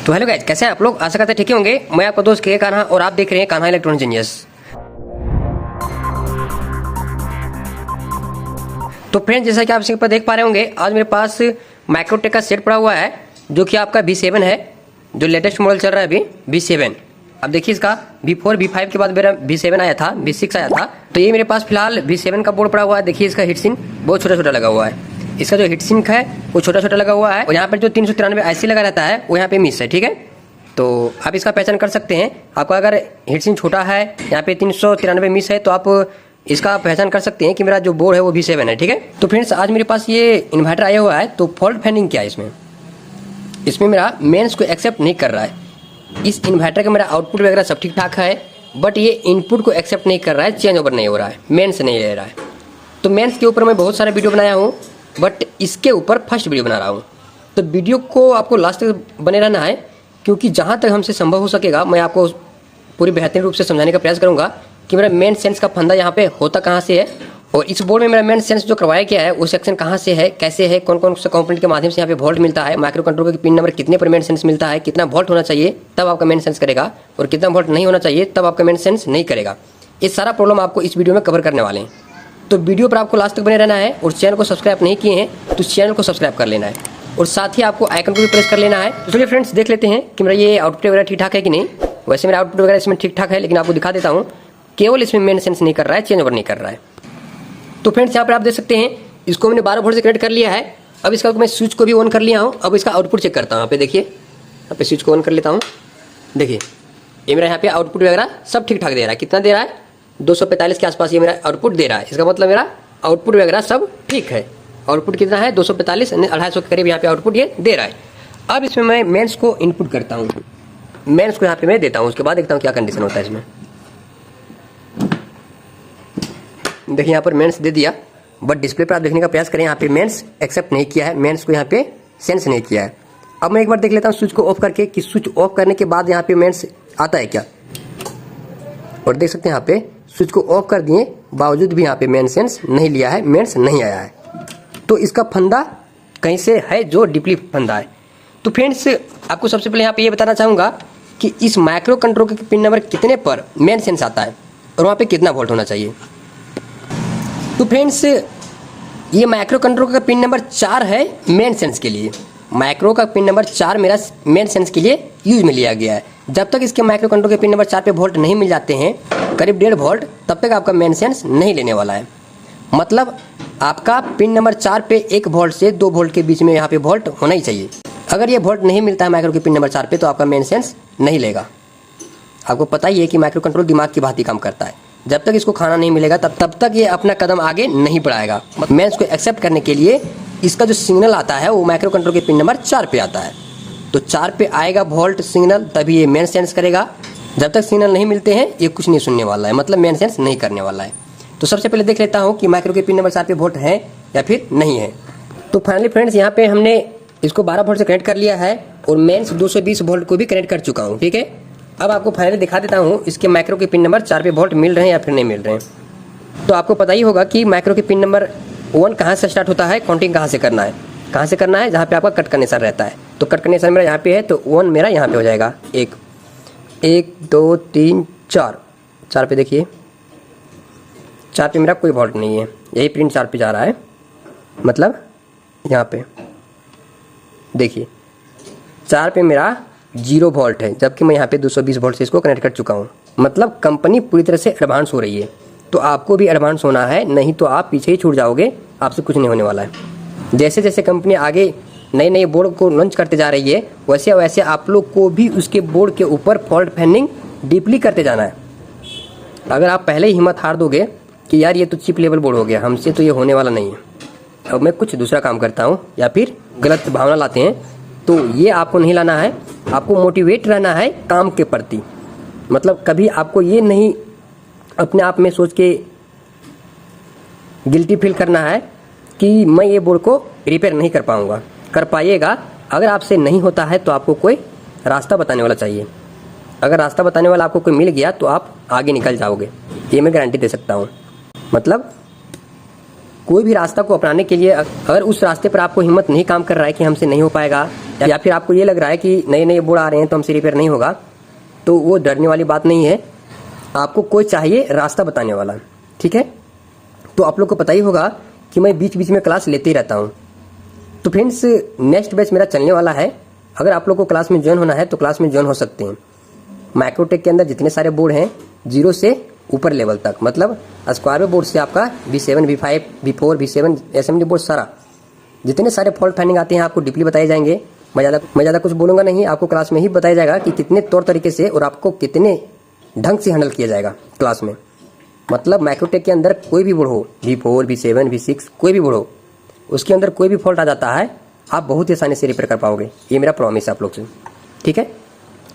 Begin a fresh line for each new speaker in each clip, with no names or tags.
तो hello guys, कैसे हैं आप लोग? आशा करते हैं ठीक ही होंगे। मैं आपका दोस्त के कान्हा और आप देख रहे हैं कान्हा इलेक्ट्रॉनिक इंजीनियर्स। तो फ्रेंड्स, जैसा कि आप स्क्रीन पर देख पा रहे होंगे, आज मेरे पास माइक्रोटेक का सेट पड़ा हुआ है जो कि आपका V7 है, जो लेटेस्ट मॉडल चल रहा है अभी V7। अब देखिए, इसका V4 V5 के बाद मेरा V7 आया था, V6 आया था। तो ये मेरे पास फिलहाल V7 का बोर्ड पड़ा हुआ है। देखिए, इसका हीटसिंक बहुत छोटा छोटा लगा हुआ है। इसका जो हीटसिंक है वो छोटा छोटा लगा हुआ है और यहाँ पर जो 393 IC लगा रहता है वो यहाँ पे मिस है। ठीक है, तो आप इसका पहचान कर सकते हैं। आपका अगर हीटसिंक छोटा है, यहाँ पे 393 मिस है, तो आप इसका पहचान कर सकते हैं कि मेरा जो बोर्ड है वो V7 है। ठीक है, तो फ्रेंड्स, आज मेरे पास ये इन्वर्टर आया हुआ है। तो फॉल्ट फाइंडिंग क्या है इसमें मेरा मेंस को एक्सेप्ट नहीं कर रहा है। इस इन्वर्टर का मेरा आउटपुट वगैरह सब ठीक ठाक है, बट ये इनपुट को एक्सेप्ट नहीं कर रहा है, चेंज ओवर नहीं हो रहा है, मेंस नहीं ले रहा है। तो मेंस के ऊपर मैं बहुत सारे वीडियो बनाया हूँ, बट इसके ऊपर फर्स्ट वीडियो बना रहा हूँ। तो वीडियो को आपको लास्ट तक बने रहना है, क्योंकि जहाँ तक हमसे संभव हो सकेगा मैं आपको पूरी बेहतरीन रूप से समझाने का प्रयास करूँगा कि मेरा मेन सेंस का फंदा यहाँ पे होता कहाँ से है, और इस बोर्ड में मेरा मेन सेंस जो करवाया गया है वो सेक्शन कहाँ से है, कैसे है, कौन कौन से कंपोनेंट के माध्यम से यहाँ पे वोल्ट मिलता है, माइक्रो कंट्रोलर के पिन नंबर कितने पर मेन सेंस मिलता है, कितना वोल्ट होना चाहिए तब आपका मेन सेंस करेगा, और कितना वोल्ट नहीं होना चाहिए तब आपका मेन सेंस नहीं करेगा। ये सारा प्रॉब्लम आपको इस वीडियो में कवर करने वाले हैं। तो वीडियो पर आपको लास्ट तक बने रहना है, और चैनल को सब्सक्राइब नहीं किए हैं तो चैनल को सब्सक्राइब कर लेना है, और साथ ही आपको आइकन को भी प्रेस कर लेना है। तो चलिए फ्रेंड्स, देख लेते हैं कि मेरा ये आउटपुट वगैरह ठीक ठाक है कि नहीं। वैसे मेरा आउटपुट वगैरह इसमें ठीक ठाक है, लेकिन आपको दिखा देता हूँ, केवल इसमें मेन सेंस नहीं कर रहा है, चेंज ओवर नहीं कर रहा है। तो फ्रेंड्स, यहाँ पर आप देख सकते हैं, इसको मैंने 12 वोल्ट से कनेक्ट कर लिया है। अब इसका मैं स्विच को भी ऑन कर लिया हूँ। अब इसका आउटपुट चेक करता हूँ। यहाँ पे देखिए, यहाँ पे स्विच को ऑन कर लेता हूँ। देखिए, ये मेरा यहाँ पे आउटपुट वगैरह सब ठीक ठाक दे रहा है। कितना दे रहा है? 245 के आसपास ये मेरा आउटपुट दे रहा है। इसका मतलब मेरा आउटपुट वगैरह सब ठीक है। आउटपुट कितना है? 245 यानी 250 के करीब यहाँ पे आउटपुट ये दे रहा है। अब इसमें मैं मेंस को इनपुट करता हूँ, मेंस को यहाँ पे मैं देता हूँ। उसके बाद देखता हूँ क्या कंडीशन होता है इसमें। देखिए, यहाँ पर मेंस दे दिया, बट डिस्प्ले पर आप देखने का प्रयास करें, यहाँ पे मेंस एक्सेप्ट नहीं किया है, मेंस को यहाँ पे सेंस नहीं किया है। अब मैं एक बार देख लेता हूँ स्विच को ऑफ करके कि स्विच ऑफ करने के बाद यहाँ पे मेंस आता है क्या। और देख सकते हैं, यहाँ पे स्विच को ऑफ कर दिए बावजूद भी यहाँ पे मेन सेंस नहीं लिया है, मेंस नहीं आया है। तो इसका फंदा कहीं से है जो डीपली फंदा है। तो फ्रेंड्स, आपको सबसे पहले यहाँ पे ये बताना चाहूँगा कि इस माइक्रो कंट्रोलर के पिन नंबर कितने पर मेन सेंस आता है और वहाँ पे कितना वोल्ट होना चाहिए। तो फ्रेंड्स, ये माइक्रो कंट्रोलर का पिन नंबर 4 है मेन सेंस के लिए। माइक्रो का पिन नंबर 4 मेरा मेन सेंस के लिए यूज में लिया गया है। जब तक इसके माइक्रो कंट्रोलर के पिन नंबर 4 पे वोल्ट नहीं मिल जाते हैं, करीब 1.5 वोल्ट, तब तक आपका मेन सेंस नहीं लेने वाला है। मतलब आपका पिन नंबर 4 पे 1 वोल्ट से 2 वोल्ट के बीच में यहाँ पे वोल्ट होना ही चाहिए। अगर ये वोल्ट नहीं मिलता है माइक्रो के पिन नंबर 4 पे, तो आपका मेन सेंस नहीं लेगा। आपको पता ही है कि माइक्रो कंट्रोल दिमाग की भांति काम करता है। जब तक इसको खाना नहीं मिलेगा तब तक ये अपना कदम आगे नहीं बढ़ाएगा। मेंस को एक्सेप्ट करने के लिए इसका जो सिग्नल आता है वो माइक्रो कंट्रोल के पिन नंबर 4 पे आता है। तो 4 पे आएगा वोल्ट सिग्नल, तभी ये मेन सेंस करेगा। जब तक सिग्नल नहीं मिलते हैं ये कुछ नहीं सुनने वाला है, मतलब मेन सेंस नहीं करने वाला है। तो सबसे पहले देख लेता हूँ कि माइक्रो के पिन नंबर 4 पे वोल्ट है या फिर नहीं है। तो फाइनली फ्रेंड्स, यहाँ पे हमने इसको 12 वोल्ट से कनेक्ट कर लिया है और मेंस 220 वोल्ट को भी कनेक्ट कर चुका हूँ। ठीक है, अब आपको फाइनली दिखा देता हूँ इसके माइक्रो के पिन नंबर 4 पे वोल्ट मिल रहे हैं या फिर नहीं मिल रहे हैं। तो आपको पता ही होगा कि माइक्रो के पिन नंबर 1 कहाँ से स्टार्ट होता है, काउंटिंग कहाँ से करना है, जहाँ पे आपका कट कनेक्शन रहता है। तो कट कनेक्शन मेरा यहाँ पे है, तो 1 मेरा यहाँ पे हो जाएगा। 1 2 3 4 पे देखिए, 4 पे मेरा कोई वोल्ट नहीं है, यही प्रिंट 4 पे जा रहा है। मतलब यहाँ पे देखिए 4 पे मेरा 0 वोल्ट है, जबकि मैं यहाँ पे 220 वोल्ट से इसको कनेक्ट कर चुका हूँ। मतलब कंपनी पूरी तरह से एडवांस हो रही है। तो आपको भी एडवांस होना है, नहीं तो आप पीछे ही छूट जाओगे, आपसे कुछ नहीं होने वाला है। जैसे जैसे कंपनी आगे नए नए बोर्ड को लॉन्च करते जा रही है, वैसे वैसे आप लोग को भी उसके बोर्ड के ऊपर फॉल्ट फाइंडिंग डीपली करते जाना है। अगर आप पहले ही हिम्मत हार दोगे कि यार ये तो चिप लेवल बोर्ड हो गया, हमसे तो ये होने वाला नहीं है, अब मैं कुछ दूसरा काम करता हूँ, या फिर गलत भावना लाते हैं, तो ये आपको नहीं लाना है। आपको मोटिवेट रहना है काम के प्रति। मतलब कभी आपको ये नहीं अपने आप में सोच के गिल्टी फील करना है कि मैं ये बोर्ड को रिपेयर नहीं कर पाऊँगा। कर पाइएगा। अगर आपसे नहीं होता है तो आपको कोई रास्ता बताने वाला चाहिए। अगर रास्ता बताने वाला आपको कोई मिल गया तो आप आगे निकल जाओगे, ये मैं गारंटी दे सकता हूँ। मतलब कोई भी रास्ता को अपनाने के लिए अगर उस रास्ते पर आपको हिम्मत नहीं काम कर रहा है कि हमसे नहीं हो पाएगा, या फिर आपको ये लग रहा है कि नए नए बोर्ड आ रहे हैं तो हमसे रिपेयर नहीं होगा, तो वो डरने वाली बात नहीं है। आपको कोई चाहिए रास्ता बताने वाला, ठीक है। तो आप लोग को पता ही होगा कि मैं बीच बीच में क्लास लेते ही रहता हूँ। तो फ्रेंड्स, नेक्स्ट बैच मेरा चलने वाला है। अगर आप लोग को क्लास में ज्वाइन होना है तो क्लास में ज्वाइन हो सकते हैं। माइक्रोटेक के अंदर जितने सारे बोर्ड हैं 0 से ऊपर लेवल तक, मतलब स्क्वायर बोर्ड से आपका V7, V5, V4, V7 assembly board, सारा जितने सारे फॉल्ट फाइंडिंग आते हैं आपको डीपली बताए जाएंगे। मैं ज़्यादा कुछ बोलूँगा नहीं, आपको क्लास में ही बताया जाएगा कि कितने तौर तरीके से और आपको कितने ढंग से हैंडल किया जाएगा क्लास में। मतलब माइक्रोटेक के अंदर कोई भी बोर्ड हो, V4, V7, V6, कोई भी बोर्ड हो, उसके अंदर कोई भी फॉल्ट आ जाता है, आप बहुत ही आसानी से रिपेयर कर पाओगे। ये मेरा प्रॉमिस है आप लोग से, ठीक है।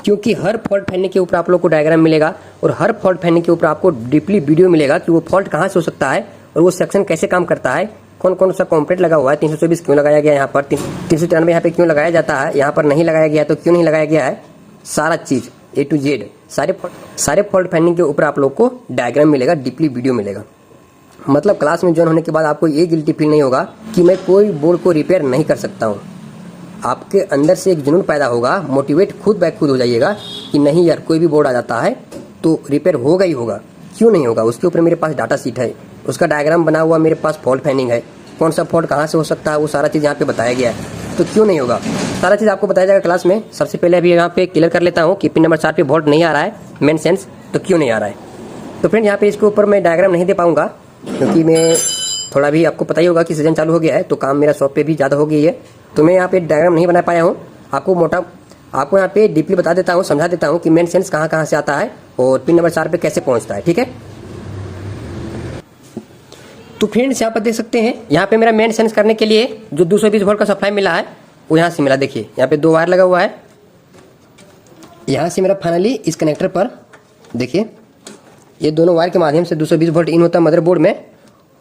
क्योंकि हर फॉल्ट फैनने के ऊपर आप लोग को डायग्राम मिलेगा और हर फॉल्ट फैनने के ऊपर आपको डीपली वीडियो मिलेगा कि वो फॉल्ट कहाँ से हो सकता है और वो सेक्शन कैसे काम करता है, कौन कौन सा कॉम्प्लेट लगा हुआ है, 324 क्यों लगाया गया है यहाँ पर, 393 यहाँ पे क्यों लगाया जाता है, यहाँ पर नहीं लगाया गया तो क्यों नहीं लगाया गया है, सारा चीज़ A to Z सारे फॉल्ट फाइंडिंग के ऊपर आप लोग को डायग्राम मिलेगा, डीपली वीडियो मिलेगा। मतलब क्लास में ज्वाइन होने के बाद आपको ये गिल्टी फील नहीं होगा कि मैं कोई बोर्ड को रिपेयर नहीं कर सकता हूँ। आपके अंदर से एक जुनून पैदा होगा, मोटिवेट खुद बैक खुद हो जाइएगा कि नहीं यार, कोई भी बोर्ड आ जाता है तो रिपेयर होगा ही होगा, क्यों नहीं होगा। उसके ऊपर मेरे पास डाटा शीट है, उसका डायग्राम बना हुआ मेरे पास, फॉल्ट फाइंडिंग है, कौन सा फॉल्ट कहाँ से हो सकता है वो सारा चीज़ यहाँ पे बताया गया है, तो क्यों नहीं होगा। सारा चीज़ आपको बताया जाएगा क्लास में। सबसे पहले अभी यहाँ पे क्लियर कर लेता हूँ कि पिन नंबर 4 पे वोल्ट नहीं आ रहा है, मेन सेंस, तो क्यों नहीं आ रहा है। तो फ्रेंड, यहाँ पे इसके ऊपर मैं डायग्राम नहीं दे पाऊँगा क्योंकि मैं थोड़ा भी, आपको पता ही होगा कि सीजन चालू हो गया है तो काम मेरा शॉप पे भी ज़्यादा हो गई है, तो मैं यहाँ पे डायग्राम नहीं बना पाया हूँ। आपको यहाँ पे डीपली बता देता हूँ, समझा देता हूँ कि मेन सेंस कहाँ कहाँ से आता है और पिन नंबर 4 पे कैसे पहुँचता है, ठीक है। तो फ्रेंड्स, यहाँ पर देख सकते हैं, यहाँ पे मेरा मेन सेंस करने के लिए जो 220 वोल्ट का सप्लाई मिला है वो यहाँ से मिला। देखिए यहाँ पे 2 वायर लगा हुआ है, यहाँ से मेरा फाइनली इस कनेक्टर पर देखिए ये दोनों वायर के माध्यम से 220 वोल्ट इन होता है मदरबोर्ड में,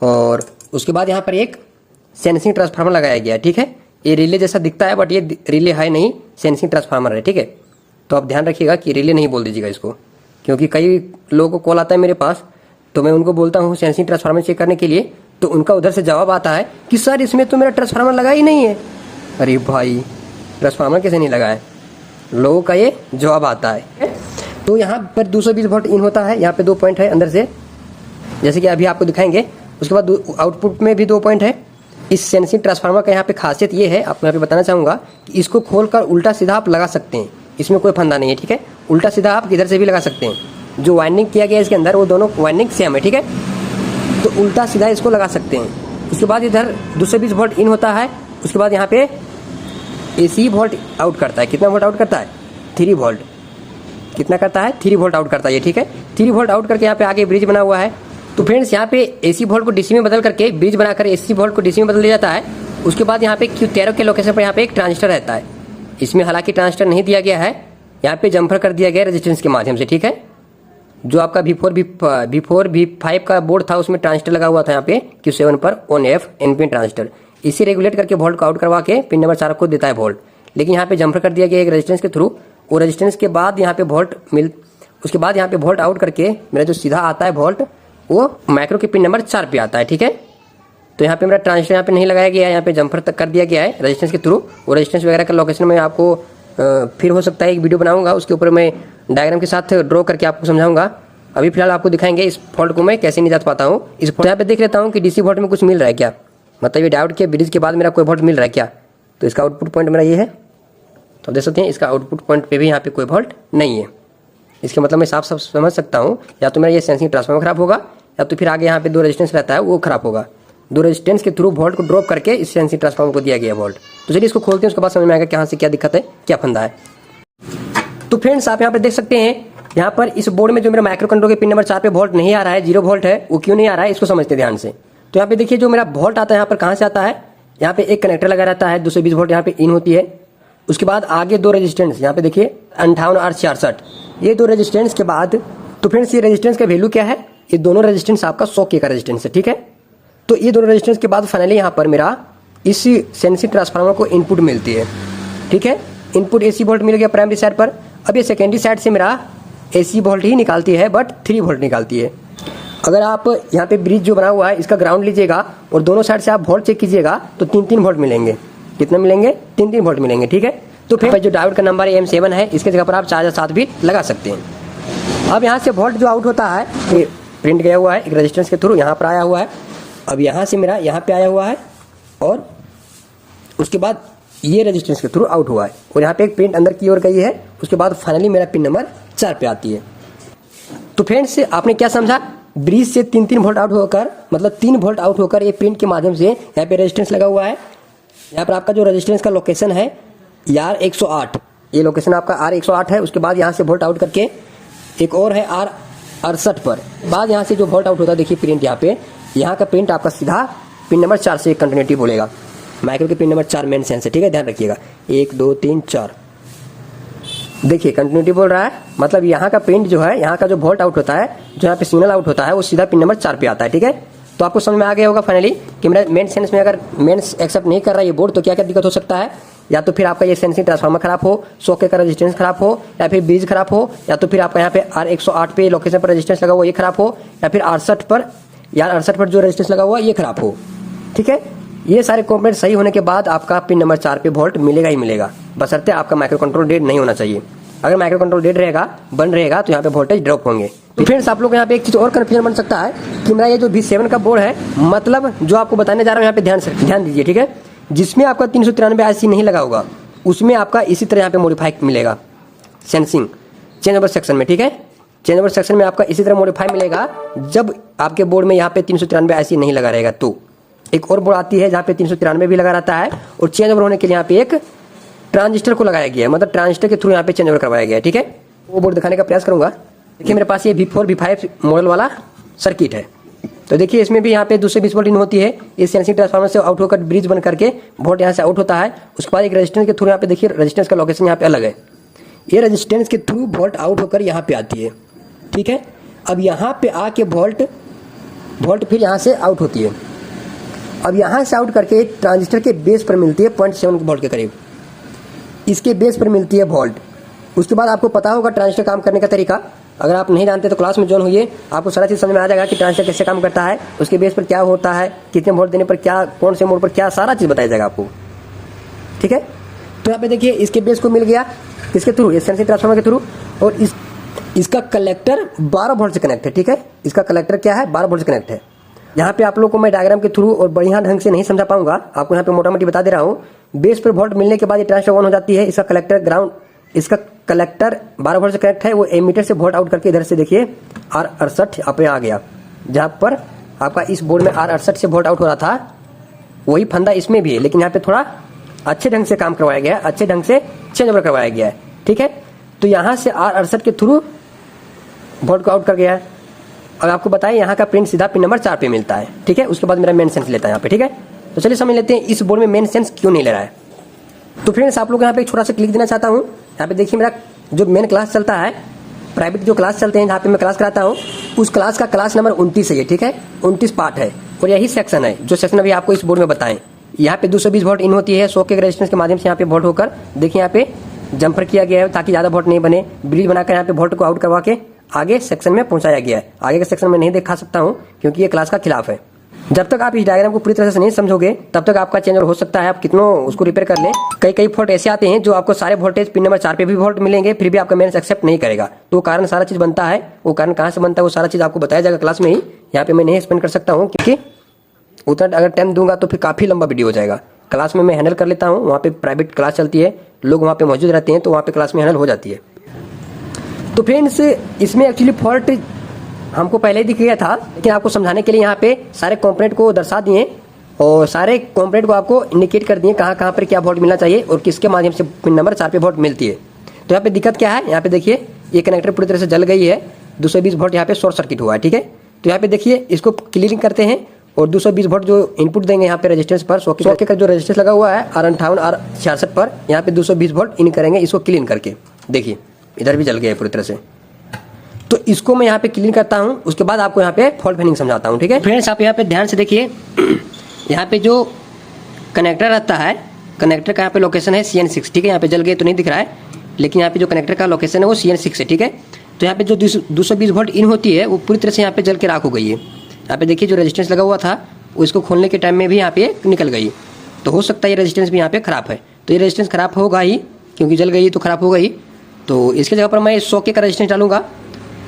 और उसके बाद यहाँ पर एक सेंसिंग ट्रांसफार्मर लगाया गया है, ठीक है। ये रिले जैसा दिखता है बट ये रिले है नहीं, सेंसिंग ट्रांसफार्मर है, ठीक है। तो आप ध्यान रखिएगा कि रिले नहीं बोल दीजिएगा इसको, क्योंकि कई लोगों को कॉल आता है मेरे पास, तो मैं उनको बोलता हूँ सेंसिंग ट्रांसफार्मर चेक करने के लिए, तो उनका उधर से जवाब आता है कि सर इसमें तो मेरा ट्रांसफार्मर लगा ही नहीं है। अरे भाई, ट्रांसफार्मर कैसे नहीं लगा है, लोगों का ये जवाब आता है। तो यहाँ पर 220 वोल्ट इन होता है, यहाँ पे 2 पॉइंट है अंदर से, जैसे कि अभी आपको दिखाएंगे। उसके बाद आउटपुट में भी 2 पॉइंट है। इस सेंसिंग ट्रांसफार्मर का यहाँ पे खासियत ये है, आपको यहाँ पे बताना चाहूँगा कि इसको खोलकर उल्टा सीधा आप लगा सकते हैं, इसमें कोई फंदा नहीं है, ठीक है। उल्टा सीधा आप किधर से भी लगा सकते हैं। जो वाइंडिंग किया गया है इसके अंदर वो दोनों वाइंडिंग सेम है, ठीक है। तो उल्टा सीधा इसको लगा सकते हैं। उसके बाद इधर 220 वोल्ट इन होता है। उसके बाद यहाँ पे AC वोल्ट आउट करता है। कितना वोल्ट आउट करता है? 3 वोल्ट। कितना करता है? 3 वोल्ट आउट करता है ये, ठीक है। 3 वोल्ट आउट करके यहाँ पे आगे ब्रिज बना हुआ है। तो फ्रेंड्स, यहाँ पे AC वोल्ट को DC में बदल करके ब्रिज बनाकर AC वोल्ट को DC में बदल दिया जाता है। उसके बाद यहाँ पे Q13 के लोकेशन पर यहाँ पे एक ट्रांजिस्टर रहता है। इसमें हालांकि ट्रांजिस्टर नहीं दिया गया है, यहाँ पे जम्फर कर दिया गया रेजिस्टेंस के माध्यम से, ठीक है। जो आपका V4 V5 का बोर्ड था उसमें ट्रांजिस्टर लगा हुआ था यहाँ पे Q7 पर ON/F NPN ट्रांजिस्टर। इसे रेगुलेट करके वोल्ट को आउट करवा के पिन नंबर 4 को देता है वोल्ट। लेकिन यहाँ पे जम्फर कर दिया गया एक रेजिस्टेंस के थ्रू। वो रेजिस्टेंस के बाद यहाँ पे उसके बाद यहाँ पे वोल्ट आउट करके मेरा जो सीधा आता है वोल्ट, वो माइक्रो के पिन नंबर 4 पे आता है, ठीक है। तो यहाँ पे मेरा ट्रांजिस्टर यहाँ पे नहीं लगाया गया है, यहाँ पे जम्फर तक कर दिया गया है रेजिस्टेंस के थ्रू। वो रेजिस्टेंस वगैरह का लोकेशन में आपको फिर हो सकता है एक वीडियो बनाऊंगा, उसके ऊपर मैं डायग्राम के साथ ड्रॉ करके आपको समझाऊंगा। अभी फिलहाल आपको दिखाएंगे इस फॉल्ट को मैं कैसे निजात पाता हूँ। इस फॉल्ट यहाँ पे देख लेता हूँ कि DC वोल्ट में कुछ मिल रहा है क्या, मतलब ये डायोड के ब्रिज के बाद मेरा कोई वोल्ट मिल रहा है क्या। तो इसका आउटपुट पॉइंट मेरा ये है, तो देख सकते हैं इसका आउटपुट पॉइंट पे भी यहाँ पे कोई वोल्ट नहीं है। इसका मतलब मैं साफ साफ समझ सकता हूँ या तो मेरा ये सेंसिंग ट्रांसफार्मर खराब होगा या तो फिर आगे यहाँ पे 2 रेजिस्टेंस रहता है वो खराब होगा। 2 रेजिस्टेंस के थ्रू वोल्ट को ड्रॉप करके इस सेंसिंग ट्रांसफार्मर को दिया गया वोल्ट। तो चलिए इसको खोलते हैं, उसके बाद समझ में आएगा कहाँ से क्या दिक्कत है, क्या फंदा है। तो फ्रेंड्स, आप यहाँ पे देख सकते हैं, यहाँ पर इस बोर्ड में जो मेरा माइक्रो कंट्रोल के पिन नंबर 4 पे वोल्ट नहीं आ रहा है, 0 वोल्ट है। वो क्यों नहीं आ रहा है इसको समझते ध्यान से। तो यहाँ पे देखिए जो मेरा वोल्ट आता है यहाँ पर कहाँ से आता है, यहाँ पे एक कनेक्टर लगा रहता है, 220 वोल्ट यहाँ पे इन होती है। उसके बाद आगे 2 रेजिस्टेंस, यहाँ पे देखिए 58 और 66, ये 2 रेजिस्टेंस के बाद। तो फ्रेंड्स, ये रेजिस्टेंस का वैल्यू क्या है, ये दोनों रेजिस्टेंस आपका 100K का रेजिस्टेंस है, ठीक है। तो ये दोनों रेजिस्टेंस के बाद फाइनली यहाँ पर मेरा इस सेंसिंग ट्रांसफार्मर को इनपुट मिलती है, ठीक है। इनपुट AC वोल्ट मिल गया प्राइमरी साइड पर। अब ये सेकेंडरी साइड से मेरा AC वोल्ट ही निकालती है बट 3 वोल्ट निकालती है। अगर आप यहाँ पे ब्रिज जो बना हुआ है इसका ग्राउंड लीजिएगा और दोनों साइड से आप वोल्ट चेक कीजिएगा तो 3-3 वोल्ट मिलेंगे। कितने मिलेंगे? 3-3 वोल्ट मिलेंगे, ठीक है। तो फिर जो डायोड का नंबर M7 है इसके जगह पर आप 4 या 7 भी लगा सकते हैं। अब यहाँ से वोल्ट जो आउट होता है ये प्रिंट गया हुआ है एक रेजिस्टेंस के थ्रू, यहाँ पर आया हुआ है। अब यहाँ से मेरा यहाँ पे आया हुआ है और उसके बाद ये रेजिस्टेंस के थ्रू आउट हुआ है और यहाँ पे एक प्रिंट अंदर की ओर गई है। उसके बाद फाइनली मेरा पिन नंबर 4 पे आती है। तो फ्रेंड्स आपने क्या समझा? ब्रिज से 3-3 वोल्ट आउट होकर मतलब 3 वोल्ट आउट होकर ये प्रिंट के माध्यम से यहाँ पे रेजिस्टेंस लगा हुआ है। यहाँ पर आपका जो रेजिस्टेंस का लोकेशन है R108, ये लोकेशन आपका R108 है। उसके बाद यहाँ से वोल्ट आउट करके एक और है R68 पर। बाद यहाँ से जो वोल्ट आउट होता है देखिए प्रिंट यहाँ पे, यहाँ का प्रिंट आपका सीधा पिन नंबर 4 से कंटिन्यूटी बोलेगा। माइक्रो के पिन नंबर 4 मेन सेंस है, ठीक है, ध्यान रखिएगा। 1 2 3 4 देखिए कंटिन्यूटी बोल रहा है, मतलब यहाँ का प्रिंट जो है, यहाँ का जो वोल्ट आउट होता है, जो यहाँ पे सिग्नल आउट होता है वो सीधा पिन नंबर 4 पे आता है, ठीक है। तो आपको समझ में आ गया होगा फाइनली कि मेरा मेन सेंस में अगर मेंस एक्सेप्ट नहीं कर रहा है ये बोर्ड तो क्या क्या दिक्कत हो सकता है। या तो फिर आपका ये सेंसिंग ट्रांसफार्मर खराब हो, सॉकेट का रेजिस्टेंस खराब हो, या फिर ब्रिज खराब हो, या तो फिर आपका यहाँ पे R108 पे लोकेशन पर रेजिस्टेंस लगा हुआ ये खराब हो, या फिर R68 पर जो रेजिस्टेंस लगा हुआ ये खराब हो, ठीक है। ये सारे कंपोनेंट सही होने के बाद आपका पिन नंबर 4 पे वोल्ट मिलेगा ही मिलेगा, बशर्ते आपका माइक्रो कंट्रोल डेड नहीं होना चाहिए। अगर माइक्रो कंट्रोल डेड रहेगा, बंद रहेगा, तो यहाँ पे वोल्टेज ड्रॉप होंगे। तो फ्रेंड्स आप लोग यहाँ पे एक चीज़ और कन्फ्यूजन बन सकता है कि मेरा ये जो V7 का बोर्ड है, मतलब जो आपको बताने जा रहा हूँ यहाँ पे ध्यान दीजिए, ठीक है। जिसमें आपका 393 IC नहीं लगा होगा उसमें आपका इसी तरह यहाँ पे मॉडिफाई मिलेगा सेंसिंग चेंज ओवर सेक्शन में, ठीक है। चेंज ओवर सेक्शन में आपका इसी तरह मॉडिफाई मिलेगा जब आपके बोर्ड में यहाँ पे 393 IC नहीं लगा रहेगा। तो एक और बोर्ड आती है जहाँ पे 393 भी लगा रहता है और चेंज ओवर होने के लिए यहाँ पे एक ट्रांजिस्टर को लगाया गया है, मतलब ट्रांजिस्टर के थ्रू यहाँ पे चेंज ओवर करवाया गया है, ठीक है। वो बोर्ड दिखाने का प्रयास करूंगा। देखिए मेरे पास ये V4 V5 मॉडल वाला सर्किट है। तो देखिए इसमें भी यहाँ पे 220 वोल्ट इन होती है। ये सेंसिंग ट्रांसफार्मर से आउट होकर ब्रिज बन करके वोल्ट यहाँ से आउट होता है। उसके बाद एक रेजिस्टेंस के थ्रू यहाँ पे देखिए रेजिस्टेंस का लोकेशन यहाँ पे अलग है। ये रेजिस्टेंस के थ्रू वोल्ट आउट होकर यहाँ पे आती है, ठीक है। अब यहाँ पे आके वोल्ट फिर यहाँ से आउट होती है। अब यहाँ से आउट करके ट्रांजिस्टर के बेस पर मिलती है 0.7 वोल्ट के करीब, इसके बेस पर मिलती है वोल्ट। उसके बाद आपको पता होगा ट्रांजिस्टर काम करने का तरीका। अगर आप नहीं जानते तो क्लास में ज्वाइन होइए, आपको सारा चीज़ समझ में आ जाएगा कि ट्रांजिस्टर कैसे काम करता है, उसके बेस पर क्या होता है, कितने वोल्ट देने पर क्या, कौन से मोड पर क्या, सारा चीज़ बताया जाएगा आपको, ठीक है। तो यहाँ पे देखिए इसके बेस को मिल गया किसके थ्रू, इस सेंसिंग ट्रांसफार्मर के थ्रू। और इसका कलेक्टर 12 वोल्ट से कनेक्ट है, ठीक है। इसका कलेक्टर क्या है, 12 वोल्ट से कनेक्ट है। यहाँ पे आप लोग को मैं डायग्राम के थ्रू और बढ़िया ढंग से नहीं समझा पाऊंगा, आपको यहाँ पे मोटा मोटी बता दे रहा हूँ। बेस पर वोल्ट मिलने के बाद ये ट्रांजिस्टर ऑन हो जाती है। इसका कलेक्टर ग्राउंड, इसका कलेक्टर 12 वोल्ट से कनेक्ट है। वो एमीटर से वोल्ट आउट करके इधर से देखिए R68 यहाँ पे आ गया, जहाँ पर आपका इस बोर्ड में R68 से वोल्ट आउट हो रहा था वही फंदा इसमें भी है, लेकिन यहाँ पे थोड़ा अच्छे ढंग से काम करवाया गया है, अच्छे ढंग से चेंज ओवर करवाया गया है, ठीक है। तो यहाँ से R68 के थ्रू वोल्ट को आउट कर गया है। और आपको बताएं यहाँ का प्रिंट सीधा पिन नंबर 4 पे मिलता है, ठीक है। उसके बाद मेरा मेन सेंस लेता है यहाँ पे, ठीक है। तो चलिए समझ लेते हैं इस बोर्ड में मेन सेंस क्यों नहीं ले रहा है। तो फ्रेंड्स आप लोग यहाँ पे एक छोटा सा क्लिक देना चाहता हूँ। यहाँ पे देखिए मेरा जो मेन क्लास चलता है, प्राइवेट जो क्लास चलते हैं जहाँ पे मैं क्लास कराता हूँ, उस क्लास का क्लास नंबर 29 है, ठीक है। 29 पार्ट है और यही सेक्शन है जो सेक्शन अभी आपको इस बोर्ड में बताएं। यहाँ पे 220 वोल्ट इन होती है, 100 के रेजिस्टेंस के माध्यम से यहाँ पे वोल्ट होकर देखिए यहाँ पे जंपर किया गया है ताकि ज़्यादा वोल्ट नहीं बने। ब्रिज बनाकर यहाँ पे वोल्ट को आउट करवा के आगे सेक्शन में पहुंचाया गया है। आगे के सेक्शन में नहीं दिखा सकता हूं क्योंकि ये क्लास का खिलाफ है। जब तक आप इस डायग्राम को पूरी तरह से नहीं समझोगे तब तक आपका चेंज हो सकता है, आप कितनों उसको रिपेयर कर लें। कई फॉल्ट ऐसे आते हैं जो आपको सारे वोल्टेज पिन नंबर 4 पे भी वोल्ट मिलेंगे, फिर भी आपका मेंस एक्सेप्ट नहीं करेगा। तो वो कारण सारा चीज बनता है, वो कारण कहाँ से बनता है वो सारा चीज आपको बताया जाएगा क्लास में ही। यहाँ पे मैं नहीं एक्सप्लेन कर सकता हूँ क्योंकि उतना अगर टाइम दूंगा तो फिर काफी लंबा वीडियो हो जाएगा। क्लास में मैं हैंडल कर लेता हूँ, वहाँ पे प्राइवेट क्लास चलती है, लोग वहाँ पे मौजूद रहते हैं, तो वहाँ पे क्लास में हैंडल हो जाती है। तो फ्रेंड्स इसमें एक्चुअली फॉल्ट हमको पहले ही दिख गया था, लेकिन आपको समझाने के लिए यहाँ पे सारे कंपोनेंट को दर्शा दिए और सारे कंपोनेंट को आपको इंडिकेट कर दिए कहाँ कहाँ पर क्या वोल्ट मिलना चाहिए और किसके माध्यम से पिन नंबर 4 पे वोल्ट मिलती है। तो यहाँ पे दिक्कत क्या है, यहाँ पे देखिए ये कनेक्टर पूरी तरह से जल गई है, 220 वोल्ट यहाँ पे शॉर्ट सर्किट हुआ है, ठीक है। तो यहाँ पे देखिए इसको क्लियरिंग करते हैं और 220 वोल्ट जो इनपुट देंगे यहाँ पे रेजिस्टेंस पर, सॉकेट का जो रेजिस्टेंस लगा हुआ है R58 R66 पर, यहाँ पे 220 वोल्ट इन करेंगे इसको क्लीन करके। देखिए इधर भी जल गया है पूरी तरह से, तो इसको मैं यहाँ पे क्लीन करता हूँ। उसके बाद आपको यहाँ पे फॉल्ट फाइंडिंग समझाता हूँ, ठीक है। फ्रेंड्स आप यहाँ पे ध्यान से देखिए, यहाँ पे जो कनेक्टर रहता है, कनेक्टर का यहाँ पे लोकेशन है CN6, ठीक है। यहाँ पे जल गए तो नहीं दिख रहा है, लेकिन यहाँ पे जो कनेक्टर का लोकेशन है वो CN6 है, ठीक है। तो यहाँ पे जो 220 वोल्ट इन होती है वो पूरी तरह से यहाँ पे जल के राख हो गई है। यहाँ पे देखिए जो रेजिस्टेंस लगा हुआ था वो इसको खोलने के टाइम में भी यहाँ पे निकल गई। तो हो सकता है ये रेजिस्टेंस भी यहाँ पे खराब है। तो ये रेजिस्टेंस खराब होगा ही, क्योंकि जल गई तो खराब होगा ही। तो इसके जगह पर मैं 100K का रेजिस्टेंस डालूंगा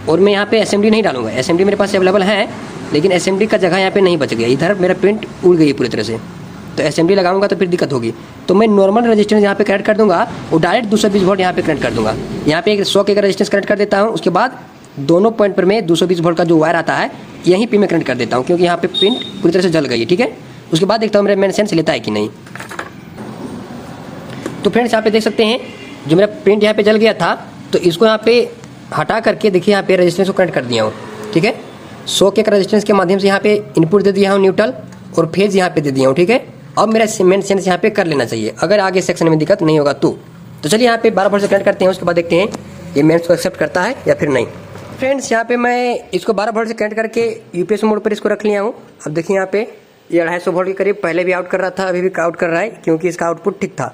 और मैं यहाँ पे SMD नहीं डालूंगा। SMD मेरे पास अवेलेबल है, लेकिन SMD का जगह यहाँ पे नहीं बच गया, इधर मेरा पिन उड़ गई पूरी तरह से। तो SMD लगाऊंगा तो फिर दिक्कत होगी। तो मैं नॉर्मल रेजिस्टेंस यहाँ पे कनेक्ट कर दूंगा और डायरेक्ट 220 वोल्ट यहाँ पे कनेक्ट कर दूंगा। यहाँ पे एक 100K का रेजिस्टेंस कनेक्ट कर देता हूँ। उसके बाद दोनों पॉइंट पर मैं 220 वोल्ट का जो वायर आता है यहीं पे मैं कनेक्ट कर देता हूँ, क्योंकि यहाँ पे पिन पूरी तरह से जल गई है। ठीक है, उसके बाद देखता हूँ मेरा मेन सेंस लेता है कि नहीं। तो फ्रेंड्स यहाँ पे देख सकते हैं जो मेरा प्रिंट यहाँ पे जल गया था, तो इसको यहाँ पे हटा करके देखिए यहाँ पे रेजिस्टेंस को कनेक्ट कर दिया हूँ। ठीक है, 100K का रेजिस्टेंस के माध्यम से यहाँ पे इनपुट दे दिया हूँ न्यूट्रल और फेज यहाँ पे दे दिया हूँ। ठीक है, अब मेरा मेन सेंस यहाँ पे कर लेना चाहिए, अगर आगे सेक्शन में दिक्कत नहीं होगा तो चलिए यहाँ पे 12 वोल्ट से कनेक्ट करते हैं। उसके बाद देखते हैं ये मेंस को एक्सेप्ट करता है या फिर नहीं। फ्रेंड्स यहाँ पे मैं इसको 12 वोल्ट से कनेक्ट करके यूपीएस मोड पर इसको रख लिया हूँ। अब देखिए यहाँ पे ये 250 वोल्ट के करीब पहले भी आउट कर रहा था, अभी भी आउट कर रहा है, क्योंकि इसका आउटपुट ठीक था।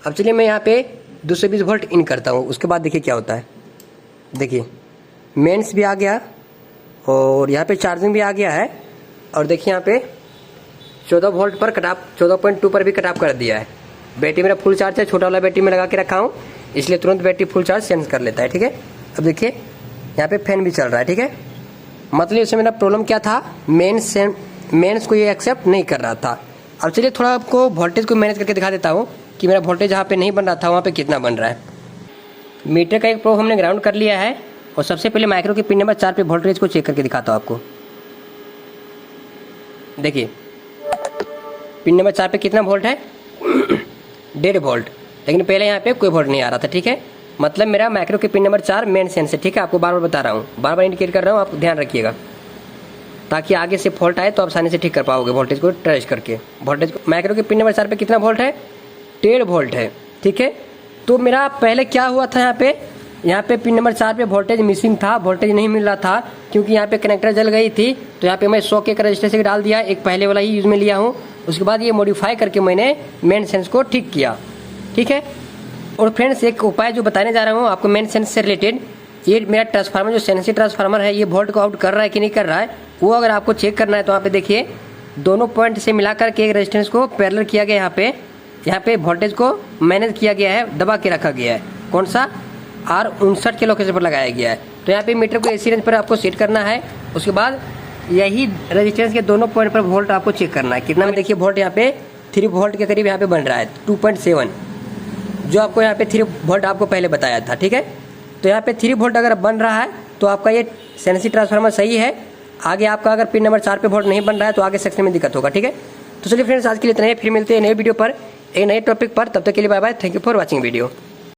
अब चलिए मैं यहाँ पे 220 वोल्ट इन करता हूँ। उसके बाद देखिए क्या होता है। देखिए मेंस भी आ गया और यहाँ पे चार्जिंग भी आ गया है, और देखिए यहाँ पे 14 वोल्ट पर कट ऑफ, 14.2 पर भी कट ऑफ कर दिया है। बैटरी मेरा फुल चार्ज है, छोटा वाला बैटरी में लगा के रखा हूँ, इसलिए तुरंत बैटरी फुल चार्ज सेंस कर लेता है। ठीक है, अब देखिए यहाँ पे फैन भी चल रहा है। ठीक है, मतलब इसमें मेरा प्रॉब्लम क्या था, मेंस को ये एक्सेप्ट नहीं कर रहा था। अब चलिए थोड़ा आपको वोल्टेज को मैनेज करके दिखा देता हूँ कि मेरा वोल्टेज जहाँ पे नहीं बन रहा था वहाँ पे कितना बन रहा है। मीटर का एक प्रोब हमने ग्राउंड कर लिया है, और सबसे पहले माइक्रो के पिन नंबर 4 पे वोल्टेज को चेक करके दिखाता हूँ आपको। देखिए पिन नंबर 4 पे कितना वोल्ट है, 1.5 वोल्ट, लेकिन पहले यहाँ पे कोई वोल्ट नहीं आ रहा था। ठीक है, मतलब मेरा माइक्रो के पिन नंबर 4 मेन सेंस है। ठीक है, आपको बार बार बता रहा हूँ, बार बार इंडिकेट कर रहा हूँ, आप ध्यान रखिएगा, ताकि आगे से फॉल्ट आए तो आप आसानी से ठीक कर पाओगे वोल्टेज को ट्रेस करके। वोल्टेज को माइक्रो के पिन नंबर 4 पे कितना वोल्ट है, 1.5 वोल्ट है। ठीक है, तो मेरा पहले क्या हुआ था, यहाँ पे पिन नंबर 4 पे वोल्टेज मिसिंग था, वोल्टेज नहीं मिल रहा था, क्योंकि यहाँ पे कनेक्टर जल गई थी। तो यहाँ पे मैं 100K का रजिस्टर से डाल दिया, एक पहले वाला ही यूज में लिया हूँ। उसके बाद ये मॉडिफाई करके मैंने मेन सेंस को ठीक किया। ठीक है, और फ्रेंड्स एक उपाय जो बताने जा रहा हूँ आपको मेन सेंस से रिलेटेड, ये मेरा ट्रांसफार्मर जो सेंसी ट्रांसफार्मर है, ये वोल्ट को आउट कर रहा है कि नहीं कर रहा है, वो अगर आपको चेक करना है तो यहाँ पे देखिए दोनों पॉइंट से मिलाकर के एक रेजिस्टेंस को पैरेलल किया गया। यहाँ पे वोल्टेज को मैनेज किया गया है, दबा के रखा गया है। कौन सा, R59 के लोकेशन पर लगाया गया है। तो यहाँ पे मीटर को AC रेंज पर आपको सेट करना है। उसके बाद यही रेजिस्टेंस के दोनों पॉइंट पर वोल्ट आपको चेक करना है कितना में। देखिए वोल्ट यहाँ पे 3 वोल्ट के करीब यहाँ पे बन रहा है, 2.7, जो आपको यहाँ पे 3 वोल्ट आपको पहले बताया था। ठीक है, तो यहाँ पे 3 वोल्ट अगर बन रहा है तो आपका ये सेंसी ट्रांसफार्मर सही है। आगे आपका अगर पिन नंबर 4 पे वोल्ट नहीं बन रहा है तो आगे सेक्शन में दिक्कत होगा। ठीक है, तो चलिए फ्रेंड्स आज के लिए इतना ही, फिर मिलते हैं नए वीडियो पर एक नए टॉपिक पर। तब तक के लिए bye bye, thank you for watching video.